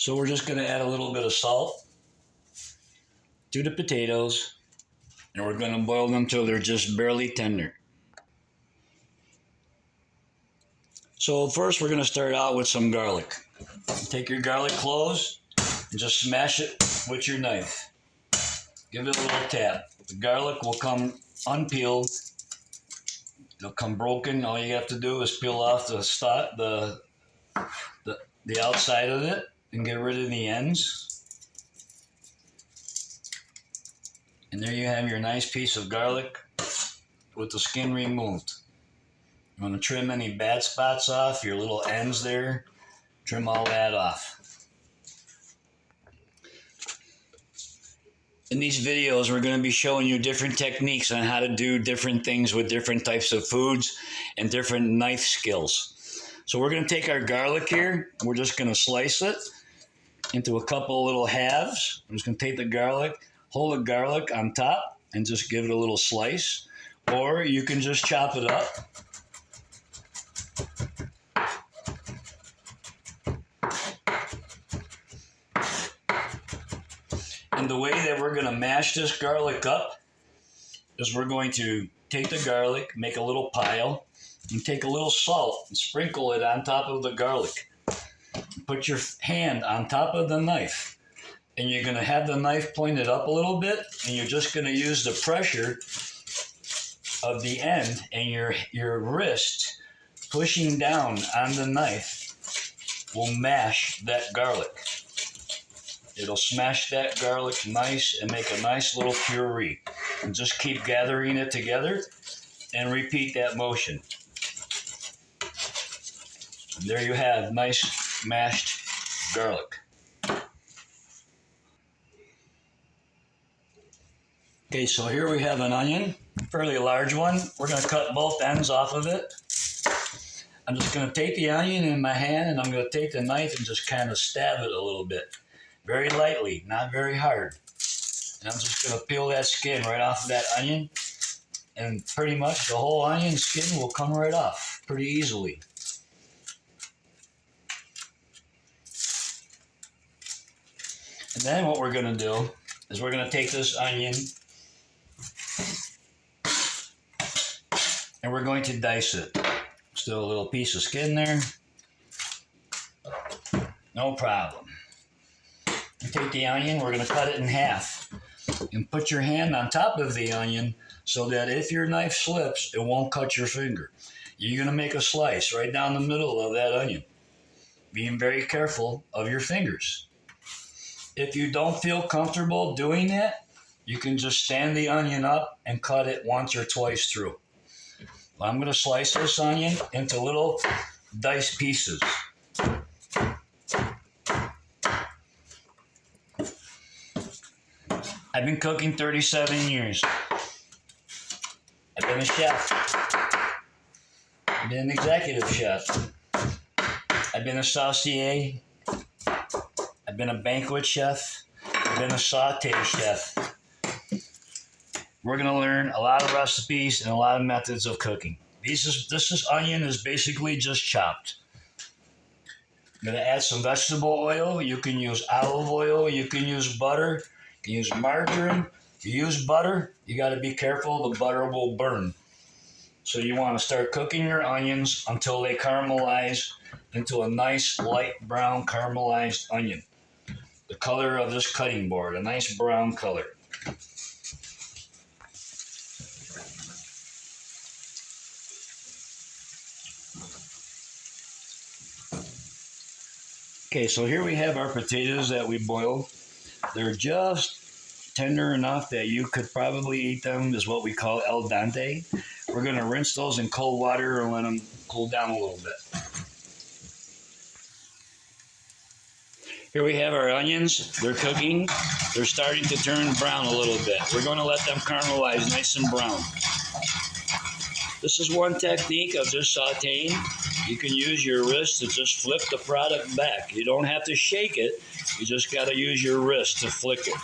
So we're just going to add a little bit of salt to the potatoes, and we're going to boil them till they're just barely tender. So first we're going to start out with some garlic. Take your garlic cloves and just smash it with your knife. Give it a little tap. The garlic will come unpeeled. It'll come broken. All you have to do is peel off the outside of it and get rid of the ends. And there you have your nice piece of garlic with the skin removed. You want to trim any bad spots off, your little ends there, trim all that off. In these videos, we're going to be showing you different techniques on how to do different things with different types of foods and different knife skills. So we're going to take our garlic here, and we're just going to slice it into a couple of little halves. I'm just going to take the garlic, hold the garlic on top, and just give it a little slice. Or you can just chop it up. And the way that we're going to mash this garlic up is we're going to take the garlic, make a little pile, and take a little salt and sprinkle it on top of the garlic. Put your hand on top of the knife, and you're going to have the knife pointed up a little bit, and you're just going to use the pressure of the end and your wrist pushing down on the knife will mash that garlic. It'll smash that garlic nice and make a nice little puree. And just keep gathering it together and repeat that motion. And there you have nice mashed garlic. Okay, so here we have an onion, a fairly large one. We're going to cut both ends off of it. I'm just going to take the onion in my hand, and I'm going to take the knife and just kind of stab it a little bit. Very lightly, not very hard. And I'm just going to peel that skin right off of that onion. And pretty much the whole onion skin will come right off pretty easily. And then what we're going to do is we're going to take this onion and we're going to dice it. Still a little piece of skin there. No problem. Take the onion, we're going to cut it in half. And put your hand on top of the onion so that if your knife slips, it won't cut your finger. You're going to make a slice right down the middle of that onion, being very careful of your fingers. If you don't feel comfortable doing that, you can just stand the onion up and cut it once or twice through. I'm going to slice this onion into little diced pieces. I've been cooking 37 years. I've been a chef. I've been an executive chef. I've been a saucier. I've been a banquet chef. I've been a saute chef. We're going to learn a lot of recipes and a lot of methods of cooking. This onion is basically just chopped. I'm going to add some vegetable oil. You can use olive oil. You can use butter. You can use margarine. If you use butter, you got to be careful. The butter will burn. So you want to start cooking your onions until they caramelize into a nice light brown caramelized onion. The color of this cutting board, a nice brown color. Okay, so here we have our potatoes that we boiled. They're just tender enough that you could probably eat them, is what we call al dente. We're going to rinse those in cold water and let them cool down a little bit. Here we have our onions. They're cooking. They're starting to turn brown a little bit. We're going to let them caramelize nice and brown. This is one technique of just sauteing. You can use your wrist to just flip the product back. You don't have to shake it. You just got to use your wrist to flick it.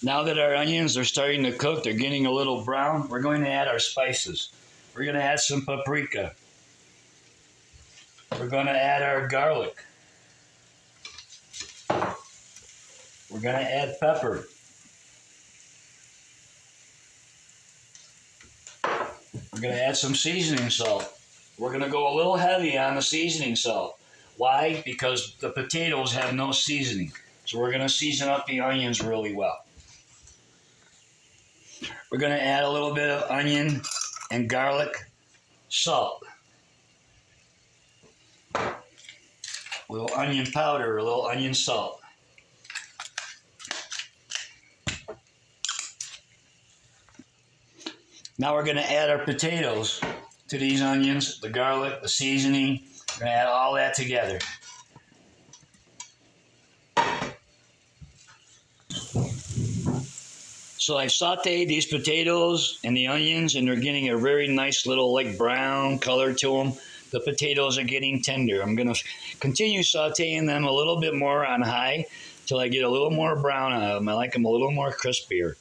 Now that our onions are starting to cook, they're getting a little brown, we're going to add our spices. We're going to add some paprika. We're going to add our garlic. We're going to add pepper. We're going to add some seasoning salt. We're going to go a little heavy on the seasoning salt. Why? Because the potatoes have no seasoning. So we're going to season up the onions really well. We're going to add a little bit of onion and garlic salt. A little onion powder, a little onion salt. Now we're going to add our potatoes to these onions, the garlic, the seasoning. We're going to add all that together. So I've sauteed these potatoes and the onions, and they're getting a very nice little like brown color to them. The potatoes are getting tender. I'm going to continue sauteing them a little bit more on high till I get a little more brown on them. I like them a little more crispier.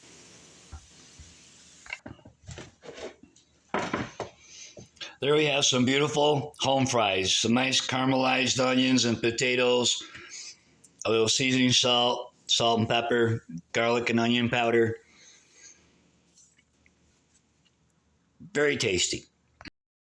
There we have some beautiful home fries, some nice caramelized onions and potatoes, a little seasoning salt, salt and pepper, garlic and onion powder. Very tasty.